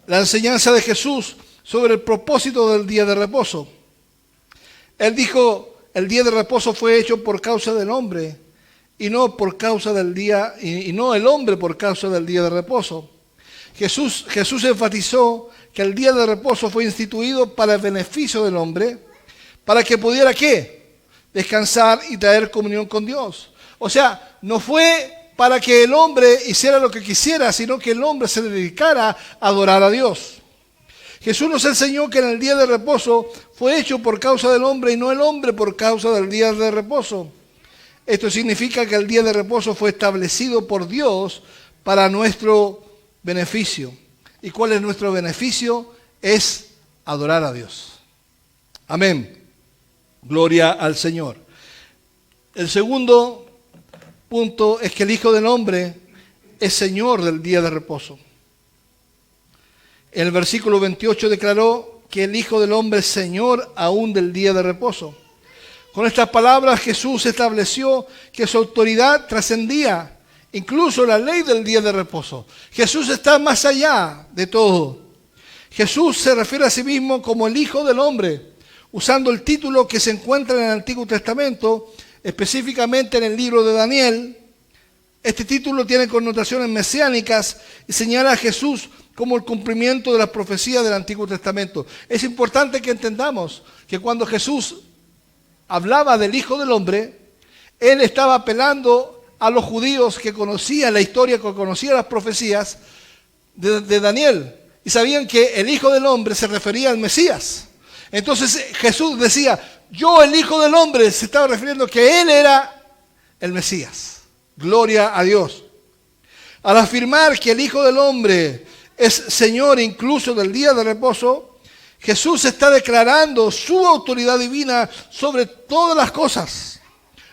la enseñanza de Jesús sobre el propósito del día de reposo. Él dijo, el día de reposo fue hecho por causa del hombre y no por causa del día, y no el hombre por causa del día de reposo. Jesús enfatizó que el día de reposo fue instituido para el beneficio del hombre, para que pudiera ¿qué? Descansar y traer comunión con Dios. O sea, no fue para que el hombre hiciera lo que quisiera, sino que el hombre se dedicara a adorar a Dios. Jesús nos enseñó que en el día de reposo fue hecho por causa del hombre y no el hombre por causa del día de reposo. Esto significa que el día de reposo fue establecido por Dios para nuestro beneficio. ¿Y cuál es nuestro beneficio? Es adorar a Dios. Amén. Gloria al Señor. El segundo punto es que el Hijo del Hombre es Señor del día de reposo. En el versículo 28 declaró que el Hijo del Hombre es Señor aún del día de reposo. Con estas palabras Jesús estableció que su autoridad trascendía incluso la ley del día de reposo. Jesús está más allá de todo. Jesús se refiere a sí mismo como el Hijo del Hombre, usando el título que se encuentra en el Antiguo Testamento, específicamente en el libro de Daniel. Este título tiene connotaciones mesiánicas y señala a Jesús como el cumplimiento de las profecías del Antiguo Testamento. Es importante que entendamos que cuando Jesús hablaba del Hijo del Hombre, Él estaba apelando a los judíos que conocían la historia, que conocían las profecías de Daniel, y sabían que el Hijo del Hombre se refería al Mesías. Entonces Jesús decía, yo el Hijo del Hombre, se estaba refiriendo que Él era el Mesías. Gloria a Dios. Al afirmar que el Hijo del Hombre es Señor incluso del día de reposo, Jesús está declarando su autoridad divina sobre todas las cosas.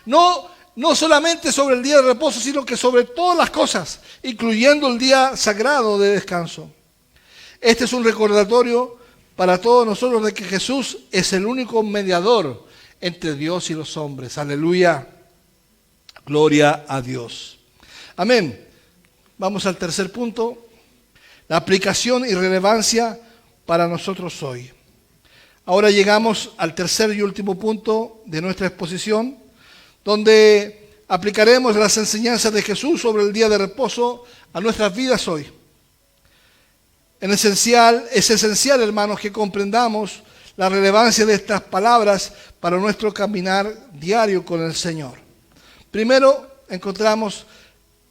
No solamente sobre el día de reposo, sino que sobre todas las cosas, incluyendo el día sagrado de descanso. Este es un recordatorio para todos nosotros de que Jesús es el único mediador entre Dios y los hombres. Aleluya. Gloria a Dios. Amén. Vamos al tercer punto. La aplicación y relevancia para nosotros hoy. Ahora llegamos al tercer y último punto de nuestra exposición, donde aplicaremos las enseñanzas de Jesús sobre el día de reposo a nuestras vidas hoy. Es esencial, hermanos, que comprendamos la relevancia de estas palabras para nuestro caminar diario con el Señor. Primero, encontramos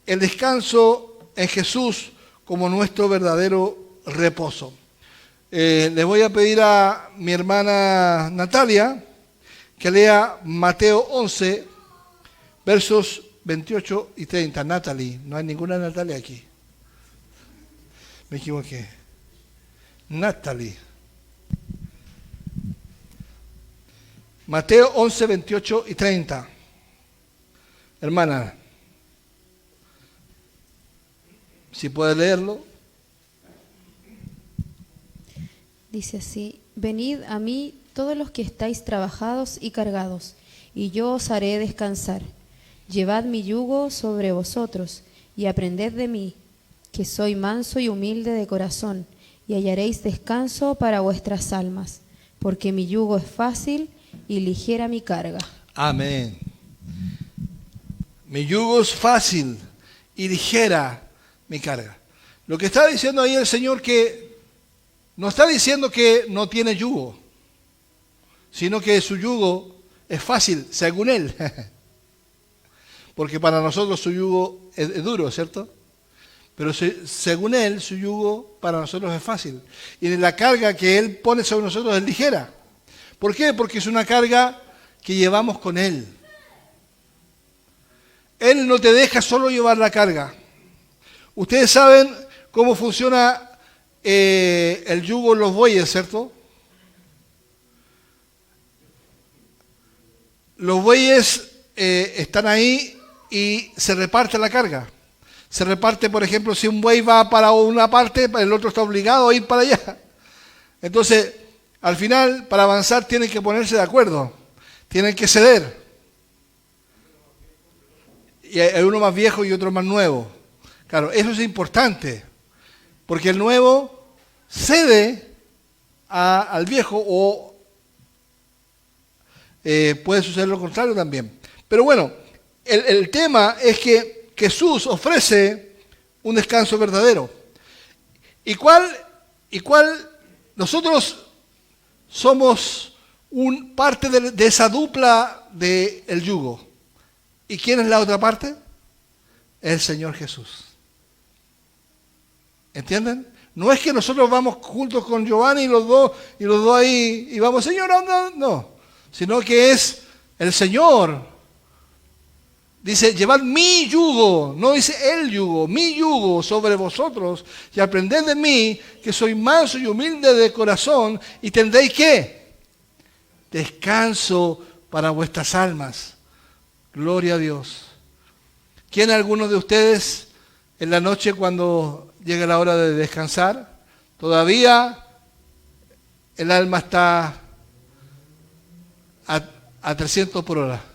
el descanso en Jesús como nuestro verdadero reposo. Le voy a pedir a mi hermana Natalia que lea Mateo 11, versos 28 y 30. Natalie, no hay ninguna Natalia aquí. Me equivoqué. Natalie. Mateo 11, 28 y 30. Hermana, si puede leerlo. Dice así: venid a mí todos los que estáis trabajados y cargados, y yo os haré descansar. Llevad mi yugo sobre vosotros, y aprended de mí, que soy manso y humilde de corazón, y hallaréis descanso para vuestras almas, porque mi yugo es fácil y ligera mi carga. Amén. Mi yugo es fácil y ligera mi carga. Lo que está diciendo ahí el Señor, que no está diciendo que no tiene yugo, sino que su yugo es fácil, según Él. Porque para nosotros su yugo es duro, ¿cierto? Pero según Él, su yugo para nosotros es fácil. Y la carga que Él pone sobre nosotros es ligera. ¿Por qué? Porque es una carga que llevamos con Él. Él no te deja solo llevar la carga. Ustedes saben cómo funciona el yugo en los bueyes, ¿cierto? Los bueyes están ahí y se reparte la carga. Se reparte, por ejemplo, si un buey va para una parte, el otro está obligado a ir para allá. Entonces, al final, para avanzar, tienen que ponerse de acuerdo. Tienen que ceder. Y hay uno más viejo y otro más nuevo. Claro, eso es importante, porque el nuevo cede al viejo, o puede suceder lo contrario también. Pero bueno, el tema es que Jesús ofrece un descanso verdadero. ¿Y cuál? Nosotros somos parte de esa dupla del yugo. ¿Y quién es la otra parte? es el Señor Jesús. ¿Entienden? No es que nosotros vamos juntos con Giovanni y los dos ahí y vamos, Señor, no, sino que es el Señor. Dice, llevad mi yugo, no dice el yugo, mi yugo sobre vosotros y aprended de mí, que soy manso y humilde de corazón, y tendréis ¿qué? Descanso para vuestras almas. Gloria a Dios. ¿Quién alguno de ustedes en la noche cuando llega la hora de descansar, todavía el alma está a 300 por hora?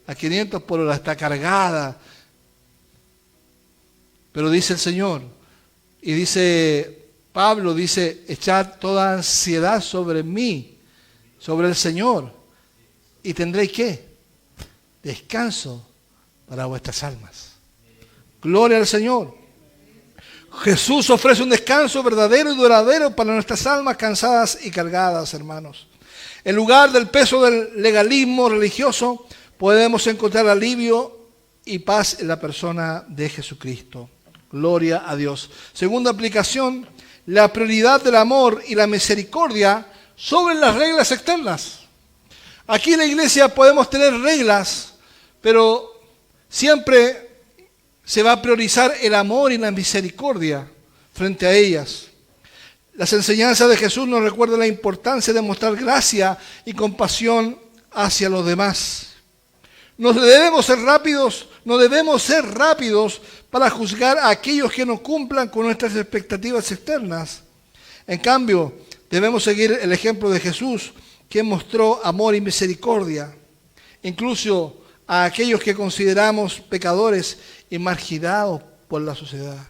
A 500 por hora, está cargada. Pero dice el Señor, y dice Pablo, dice, echad toda ansiedad sobre mí, sobre el Señor, y tendréis ¿qué? Descanso para vuestras almas. Gloria al Señor. Jesús ofrece un descanso verdadero y duradero para nuestras almas cansadas y cargadas, hermanos. En lugar del peso del legalismo religioso, podemos encontrar alivio y paz en la persona de Jesucristo. Gloria a Dios. Segunda aplicación, la prioridad del amor y la misericordia sobre las reglas externas. Aquí en la iglesia podemos tener reglas, pero siempre se va a priorizar el amor y la misericordia frente a ellas. Las enseñanzas de Jesús nos recuerdan la importancia de mostrar gracia y compasión hacia los demás. No debemos ser rápidos para juzgar a aquellos que no cumplan con nuestras expectativas externas. En cambio, debemos seguir el ejemplo de Jesús, que mostró amor y misericordia, incluso a aquellos que consideramos pecadores y marginados por la sociedad.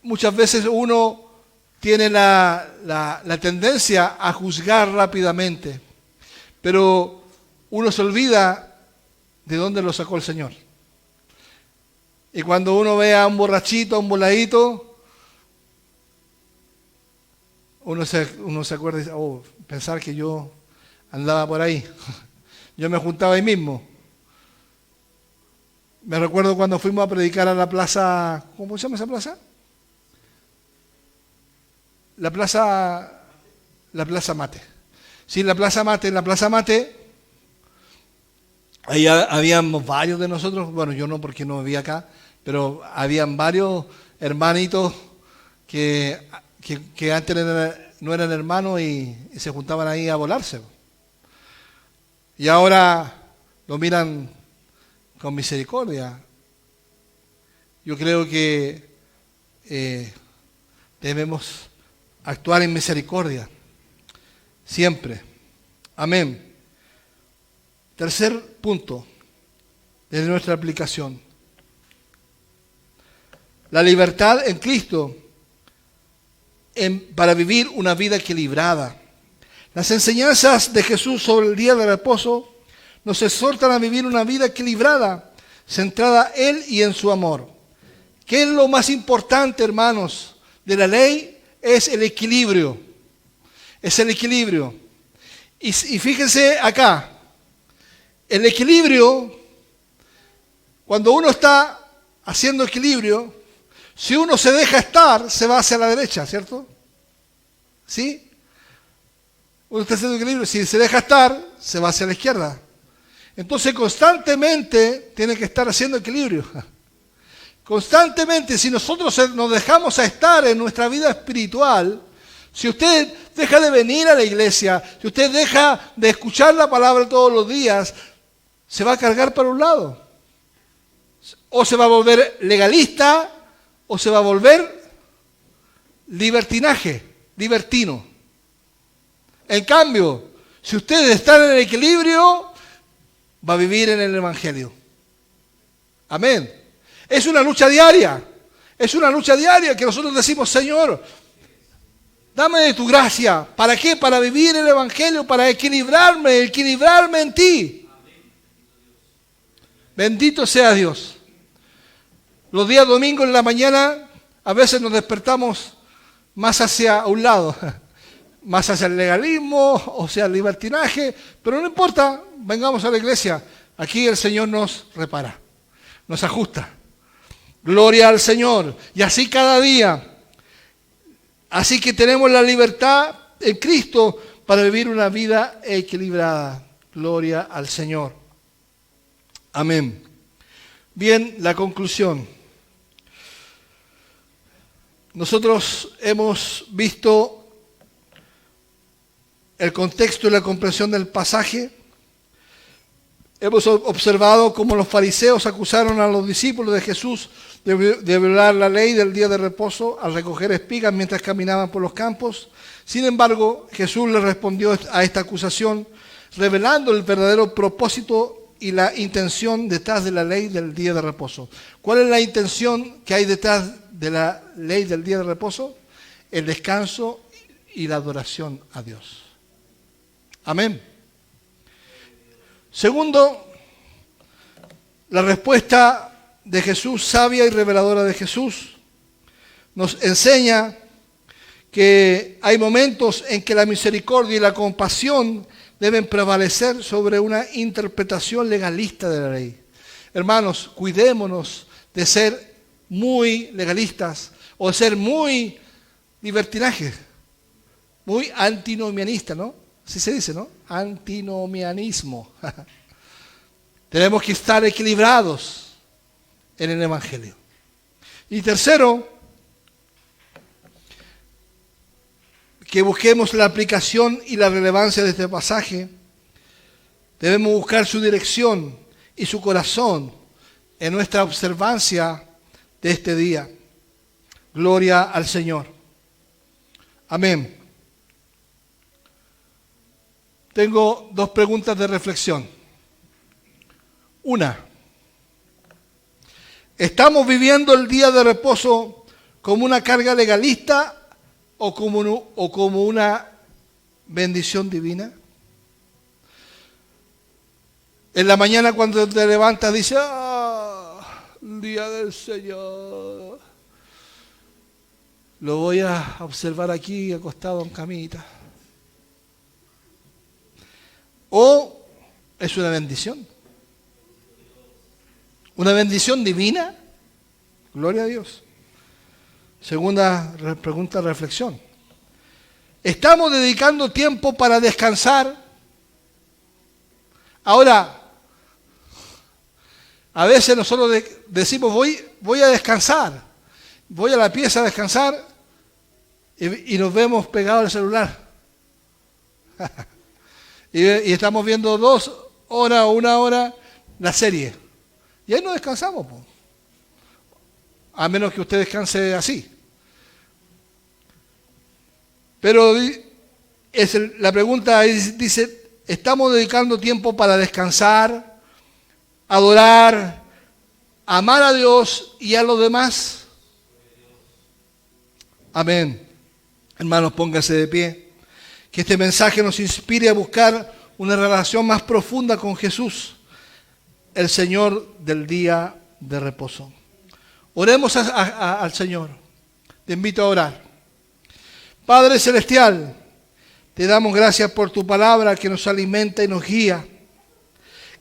Muchas veces uno tiene la tendencia a juzgar rápidamente, pero uno se olvida de dónde lo sacó el Señor. Y cuando uno ve a un borrachito, a un voladito, uno se acuerda y dice, oh, pensar que yo andaba por ahí. Yo me juntaba ahí mismo. Me recuerdo cuando fuimos a predicar a la plaza, ¿cómo se llama esa plaza? La Plaza Mate. Sí, en la Plaza Mate, ahí habíamos varios de nosotros, bueno, yo no porque no vivía acá, pero habían varios hermanitos que antes no eran hermanos y se juntaban ahí a volarse. Y ahora lo miran con misericordia. Yo creo que debemos actuar en misericordia. Siempre. Amén. Tercer punto de nuestra aplicación. La libertad en Cristo para vivir una vida equilibrada. Las enseñanzas de Jesús sobre el día de reposo nos exhortan a vivir una vida equilibrada, centrada en Él y en su amor. ¿Qué es lo más importante, hermanos, de la ley? Es el equilibrio. Es el equilibrio. Y fíjense acá, el equilibrio, cuando uno está haciendo equilibrio, si uno se deja estar, se va hacia la derecha, ¿cierto? ¿Sí? Uno está haciendo equilibrio, si se deja estar, se va hacia la izquierda. Entonces constantemente tiene que estar haciendo equilibrio. Constantemente, si nosotros nos dejamos a estar en nuestra vida espiritual, si usted deja de venir a la iglesia, si usted deja de escuchar la palabra todos los días, se va a cargar para un lado. O se va a volver legalista, o se va a volver libertino. En cambio, si ustedes están en el equilibrio, va a vivir en el Evangelio. Amén. Es una lucha diaria. Es una lucha diaria que nosotros decimos, Señor, dame de tu gracia. ¿Para qué? Para vivir el Evangelio, para equilibrarme en ti. Bendito sea Dios. Los días domingos en la mañana, a veces nos despertamos más hacia un lado, más hacia el legalismo, o sea, el libertinaje, pero no importa, vengamos a la iglesia. Aquí el Señor nos repara, nos ajusta. Gloria al Señor. Y así cada día. Así que tenemos la libertad en Cristo para vivir una vida equilibrada. Gloria al Señor. Amén. Bien, la conclusión. Nosotros hemos visto el contexto y la comprensión del pasaje. Hemos observado cómo los fariseos acusaron a los discípulos de Jesús de violar la ley del día de reposo al recoger espigas mientras caminaban por los campos. Sin embargo, Jesús les respondió a esta acusación, revelando el verdadero propósito y la intención detrás de la ley del día de reposo. ¿Cuál es la intención que hay detrás de la ley del día de reposo? El descanso y la adoración a Dios. Amén. Segundo, la respuesta de Jesús, sabia y reveladora de Jesús, nos enseña que hay momentos en que la misericordia y la compasión deben prevalecer sobre una interpretación legalista de la ley. Hermanos, cuidémonos de ser muy legalistas o de ser muy libertinajes, muy antinomianistas, ¿no? Así se dice, ¿no? Antinomianismo. Tenemos que estar equilibrados en el Evangelio. Y tercero, que busquemos la aplicación y la relevancia de este pasaje. Debemos buscar su dirección y su corazón en nuestra observancia de este día. Gloria al Señor. Amén. Tengo dos preguntas de reflexión. Una, ¿estamos viviendo el día de reposo como una carga legalista o como una bendición divina? En la mañana cuando te levantas dices, el día del Señor. Lo voy a observar aquí acostado en camita. ¿O es una bendición? ¿Una bendición divina? Gloria a Dios. Segunda pregunta, reflexión. ¿Estamos dedicando tiempo para descansar? Ahora, a veces nosotros decimos, voy a descansar. Voy a la pieza a descansar y nos vemos pegados al celular. Y estamos viendo 2 horas o 1 hora la serie. Y ahí no descansamos, po. A menos que usted descanse así. Pero la pregunta dice, ¿estamos dedicando tiempo para descansar, adorar, amar a Dios y a los demás? Amén. Hermanos, pónganse de pie. Que este mensaje nos inspire a buscar una relación más profunda con Jesús, el Señor del día de reposo. Oremos al Señor. Te invito a orar. Padre Celestial, te damos gracias por tu palabra que nos alimenta y nos guía.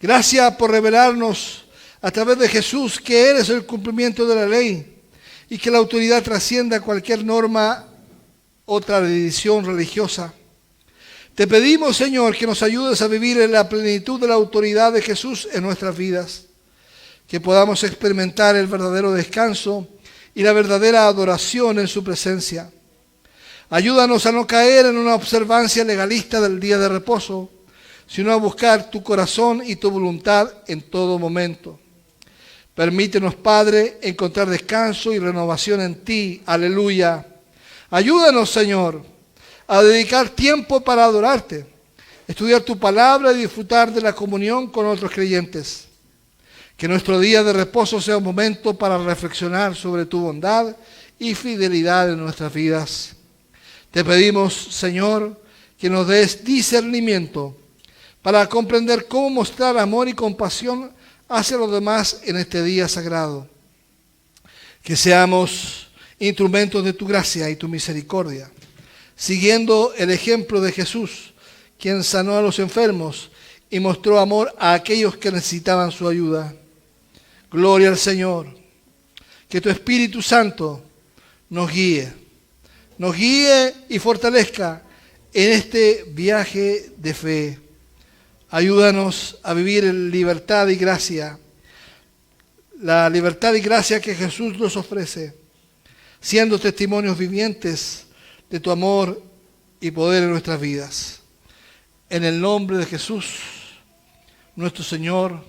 Gracias por revelarnos a través de Jesús que eres el cumplimiento de la ley y que la autoridad trascienda cualquier norma o tradición religiosa. Te pedimos, Señor, que nos ayudes a vivir en la plenitud de la autoridad de Jesús en nuestras vidas, que podamos experimentar el verdadero descanso y la verdadera adoración en su presencia. Ayúdanos a no caer en una observancia legalista del día de reposo, sino a buscar tu corazón y tu voluntad en todo momento. Permítenos, Padre, encontrar descanso y renovación en ti. Aleluya. Ayúdanos, Señor, a dedicar tiempo para adorarte, estudiar tu palabra y disfrutar de la comunión con otros creyentes. Que nuestro día de reposo sea un momento para reflexionar sobre tu bondad y fidelidad en nuestras vidas. Te pedimos, Señor, que nos des discernimiento para comprender cómo mostrar amor y compasión hacia los demás en este día sagrado. Que seamos instrumentos de tu gracia y tu misericordia, siguiendo el ejemplo de Jesús, quien sanó a los enfermos y mostró amor a aquellos que necesitaban su ayuda. Gloria al Señor. Que tu Espíritu Santo nos guíe y fortalezca en este viaje de fe. Ayúdanos a vivir en libertad y gracia, la libertad y gracia que Jesús nos ofrece, siendo testimonios vivientes de tu amor y poder en nuestras vidas. En el nombre de Jesús, nuestro Señor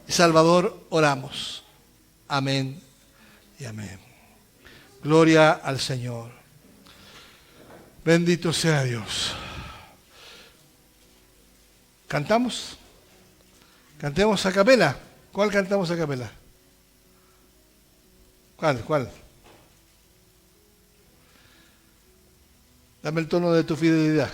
y Salvador, oramos. Amén y amén. Gloria al Señor. Bendito sea Dios. ¿Cantamos? Cantemos a capela. ¿Cuál cantamos a capela? ¿Cuál? Dame el tono de tu fidelidad.